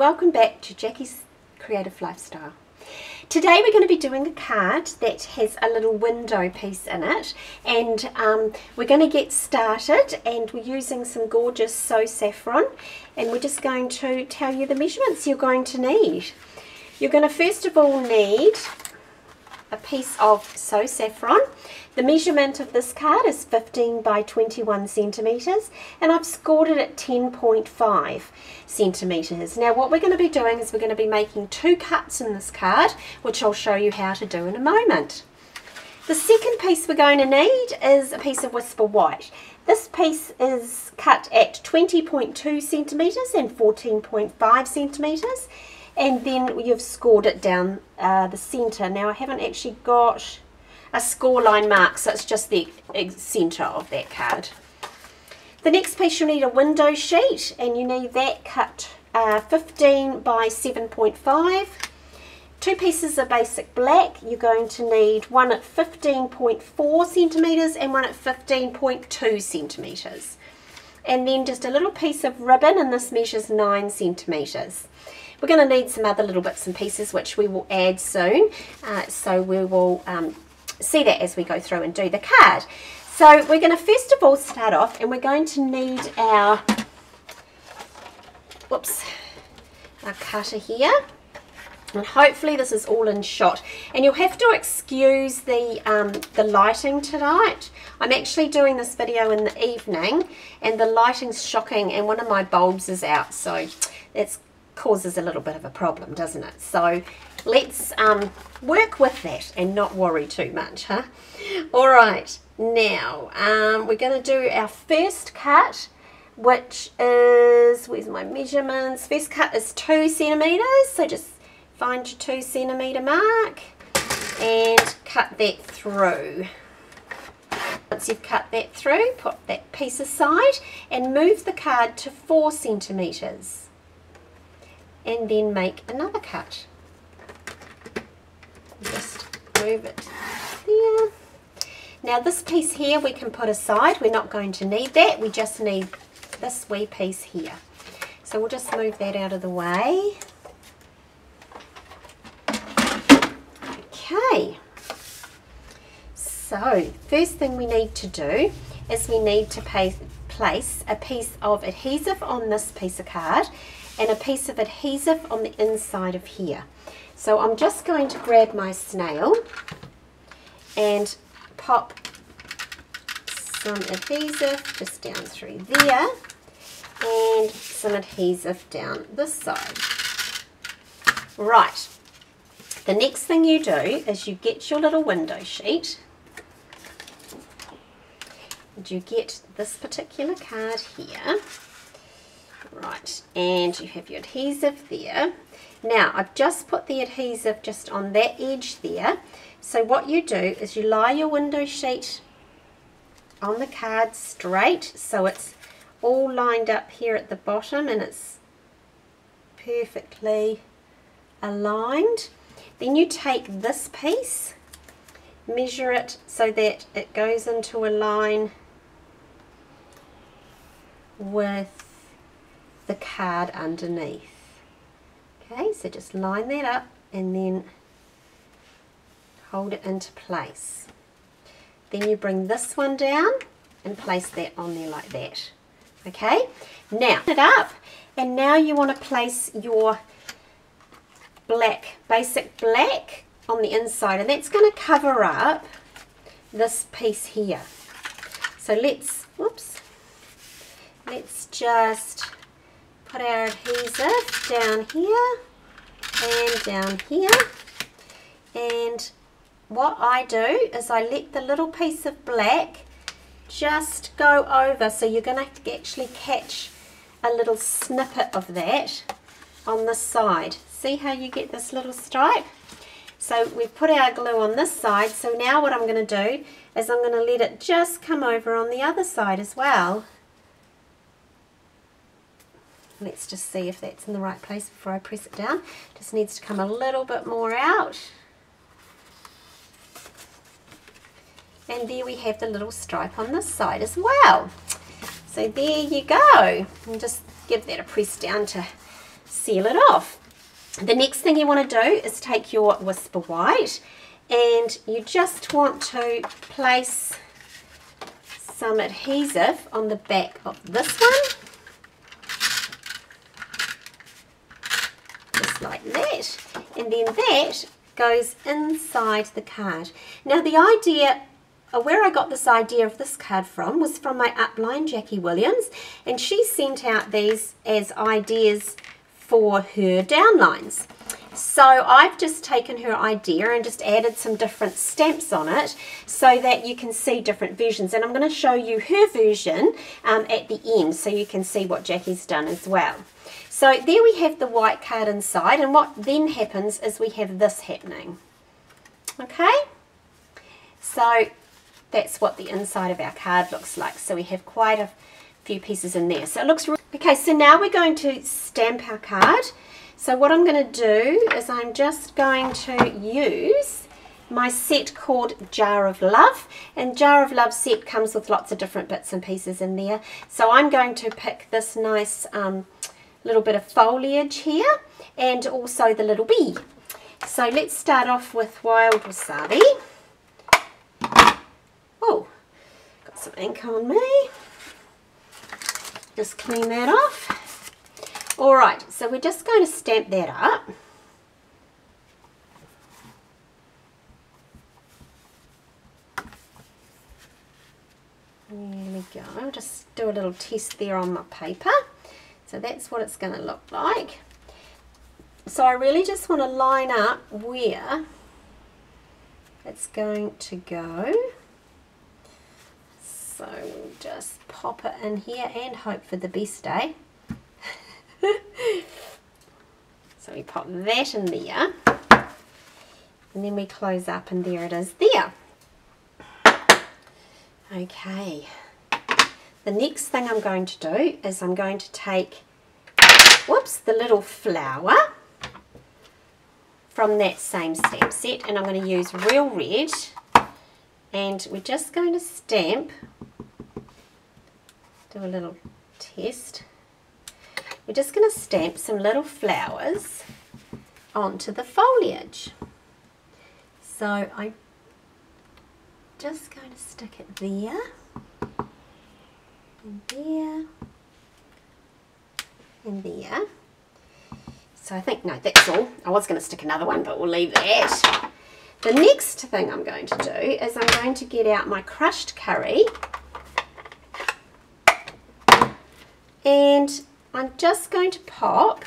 welcome back to Jackie's Creative Lifestyle. Today we're going to be doing a card that has a little window piece in it, and we're going to get started, and we're using some gorgeous So Saffron, and we're just going to tell you the measurements you're going to need. You're going to first of all need a piece of So Saffron. The measurement of this card is 15 by 21 centimetres, and I've scored it at 10.5 centimetres. Now what we're going to be doing is we're going to be making two cuts in this card, which I'll show you how to do in a moment. The second piece we're going to need is a piece of Whisper White. This piece is cut at 20.2 centimetres and 14.5 centimetres, and then you've scored it down the centre. Now I haven't actually got a score line mark, so it's just the centre of that card. The next piece, you'll need a window sheet, and you need that cut 15 by 7.5. Two pieces of basic black. You're going to need one at 15.4 centimetres and one at 15.2 centimetres. And then just a little piece of ribbon, and this measures 9 centimetres. We're going to need some other little bits and pieces which we will add soon, so we will see that as we go through and do the card. So we're going to first of all start off, and we're going to need our cutter here, and hopefully this is all in shot. And you'll have to excuse the lighting tonight. I'm actually doing this video in the evening, and the lighting's shocking, and one of my bulbs is out, so that causes a little bit of a problem, doesn't it? So let's work with that and not worry too much, huh? All right, now we're going to do our first cut, which is, where's my measurements? First cut is 2 centimetres, so just find your 2 centimetre mark and cut that through. Once you've cut that through, put that piece aside and move the card to 4 centimetres. And then make another cut. Just move it there. Now this piece here we can put aside. We're not going to need that. We just need this wee piece here. So we'll just move that out of the way. Okay. So first thing we need to do is we need to place a piece of adhesive on this piece of card, and a piece of adhesive on the inside of here. So I'm just going to grab my snail and pop some adhesive just down through there, and some adhesive down this side. Right, the next thing you do is you get your little window sheet, and you get this particular card here. Right, and you have your adhesive there. Now I've just put the adhesive just on that edge there. So what you do is you lie your window sheet on the card straight, so it's all lined up here at the bottom and it's perfectly aligned. Then you take this piece, measure it so that it goes into a line with the card underneath. Okay, so just line that up and then hold it into place. Then you bring this one down and place that on there like that. Okay, now it up, and now you want to place your black, basic black on the inside, and that's going to cover up this piece here. So let's just put our adhesive down here and down here, and what I do is I let the little piece of black just go over, so you're going to actually catch a little snippet of that on the side. See how you get this little stripe? So we've put our glue on this side, so now what I'm going to do is I'm going to let it just come over on the other side as well. Let's just see if that's in the right place before I press it down. Just needs to come a little bit more out. And there we have the little stripe on this side as well. So there you go. And just give that a press down to seal it off. The next thing you want to do is take your Whisper White, and you just want to place some adhesive on the back of this one, just like that, and then that goes inside the card. Now the idea, where I got this idea of this card from, was from my upline Jackie Williams, and she sent out these as ideas for her downlines. So I've just taken her idea and just added some different stamps on it so that you can see different versions, and I'm going to show you her version at the end so you can see what Jackie's done as well. So there we have the white card inside, and what then happens is we have this happening. Okay, so that's what the inside of our card looks like. So we have quite a few pieces in there. So it looks really okay. So now we're going to stamp our card. So what I'm going to do is I'm just going to use my set called Jar of Love, and Jar of Love set comes with lots of different bits and pieces in there. So I'm going to pick this nice little bit of foliage here, and also the little bee. So let's start off with Wild Wasabi. Oh, got some ink on me. Just clean that off. Alright, so we're just going to stamp that up. There we go. I'll just do a little test there on my paper. So that's what it's going to look like. So I really just want to line up where it's going to go. So we'll just pop it in here and hope for the best, eh? So we pop that in there, and then we close up, and there it is there. Okay, the next thing I'm going to do is I'm going to take, whoops, the little flower from that same stamp set, and I'm going to use Real Red, and we're just going to stamp, do a little test. We're just going to stamp some little flowers onto the foliage. So I'm just going to stick it there, and there, and there. So I think, no, that's all. I was going to stick another one, but we'll leave that. The next thing I'm going to do is I'm going to get out my crushed curry, and I'm just going to pop,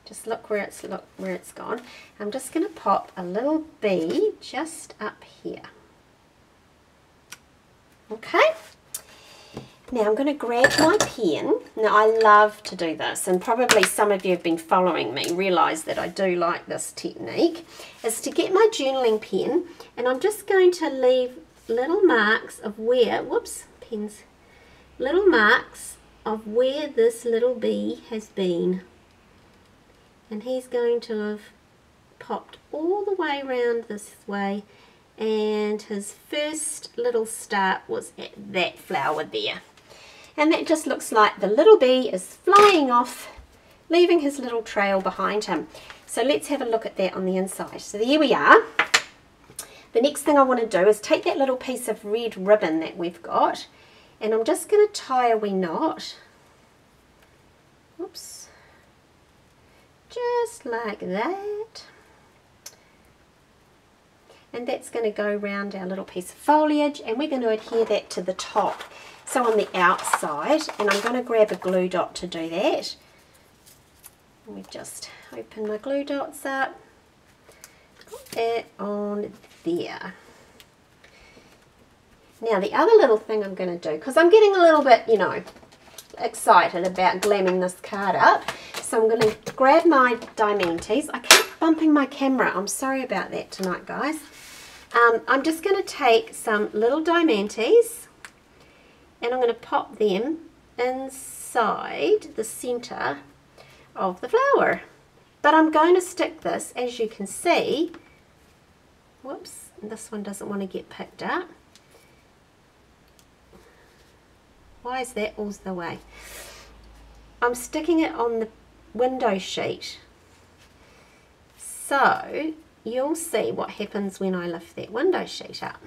just look where it's gone. I'm just going to pop a little bee just up here. Okay. Now I'm going to grab my pen. Now I love to do this, and probably some of you have been following me realise that I do like this technique, is to get my journaling pen, and I'm just going to leave little marks of where, whoops, pens, little marks of where this little bee has been, and he's going to have popped all the way around this way, and his first little start was at that flower there, and that just looks like the little bee is flying off, leaving his little trail behind him. So let's have a look at that on the inside. So there we are. The next thing I want to do is take that little piece of red ribbon that we've got, and I'm just going to tie a wee knot, oops, just like that, and that's going to go around our little piece of foliage, and we're going to adhere that to the top, so on the outside, and I'm going to grab a glue dot to do that. Let me just open my glue dots up, put it on there. Now the other little thing I'm going to do, because I'm getting a little bit, you know, excited about glamming this card up, so I'm going to grab my Diamantes. I keep bumping my camera, I'm sorry about that tonight, guys. I'm just going to take some little Diamantes, and I'm going to pop them inside the center of the flower, but I'm going to stick this, as you can see, whoops, this one doesn't want to get picked up. Why is that all the way? I'm sticking it on the window sheet. So you'll see what happens when I lift that window sheet up.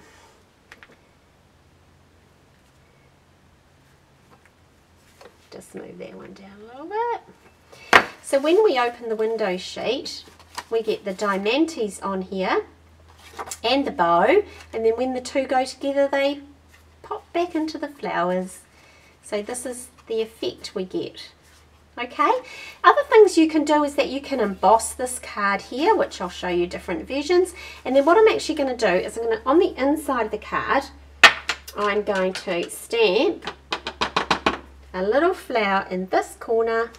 Just move that one down a little bit. So when we open the window sheet, we get the diamantes on here and the bow, and then when the two go together they pop back into the flowers. So this is the effect we get. Okay, other things you can do is that you can emboss this card here, which I'll show you different versions. And then what I'm actually going to do is I'm going to, on the inside of the card, I'm going to stamp a little flower in this corner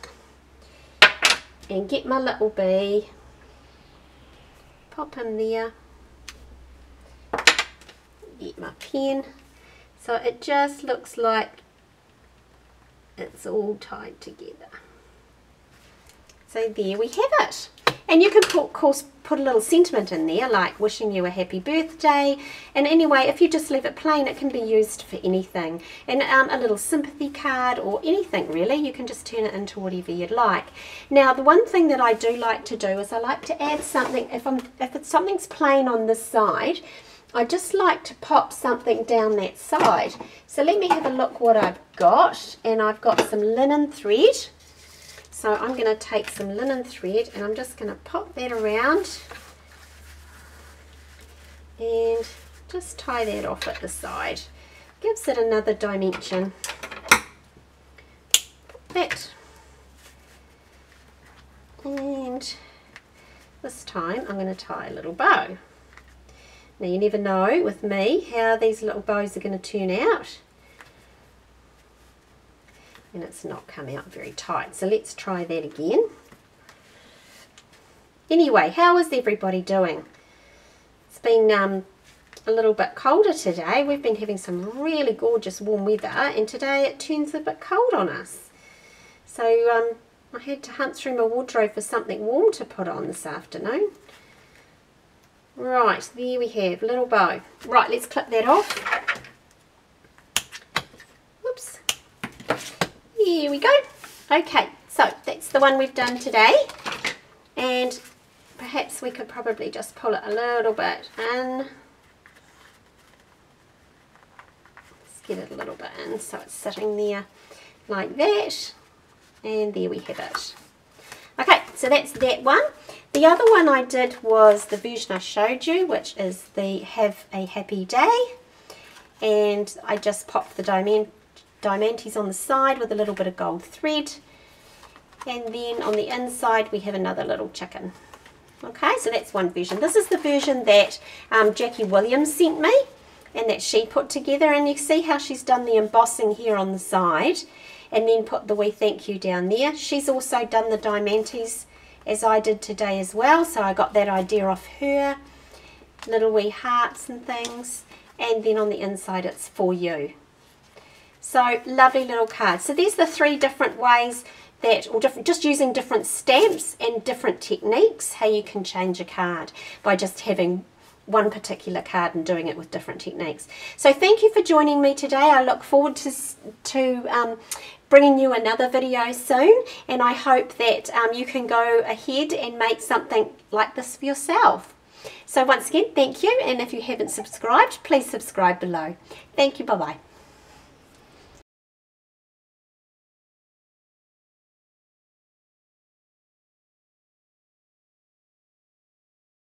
and get my little bee, pop in there, get my pen, so it just looks like it's all tied together. So there we have it. And you can of course put a little sentiment in there, like wishing you a happy birthday. And anyway, if you just leave it plain, it can be used for anything. And a little sympathy card or anything really, you can just turn it into whatever you'd like. Now the one thing that I do like to do is I like to add something, if something's plain on this side, I just like to pop something down that side. So let me have a look what I've got. And I've got some linen thread. So I'm going to take some linen thread and I'm just going to pop that around and just tie that off at the side. Gives it another dimension. That. And this time I'm going to tie a little bow. Now you never know with me how these little bows are going to turn out. And it's not come out very tight, so let's try that again. Anyway, how is everybody doing? It's been a little bit colder today. We've been having some really gorgeous warm weather, and today it turns a bit cold on us. So I had to hunt through my wardrobe for something warm to put on this afternoon. Right, there we have, little bow. Right, let's clip that off. Whoops. Here we go. Okay, so that's the one we've done today, and perhaps we could probably just pull it a little bit in. Let's get it a little bit in so it's sitting there like that, and there we have it. Okay, so that's that one. The other one I did was the version I showed you, which is the Have a Happy Day, and I just popped the diamantes on the side with a little bit of gold thread, and then on the inside we have another little chicken. Okay, so that's one version. This is the version that Jackie Williams sent me and that she put together, and you see how she's done the embossing here on the side and then put the wee thank you down there. She's also done the diamantes as I did today as well, so I got that idea off her. Little wee hearts and things, and then on the inside it's for you. So lovely little card. So there's the three different ways that, or just using different stamps and different techniques, how you can change a card by just having one particular card and doing it with different techniques. So thank you for joining me today. I look forward to bringing you another video soon, and I hope that you can go ahead and make something like this for yourself. So once again, thank you, and if you haven't subscribed, please subscribe below. Thank you, bye-bye.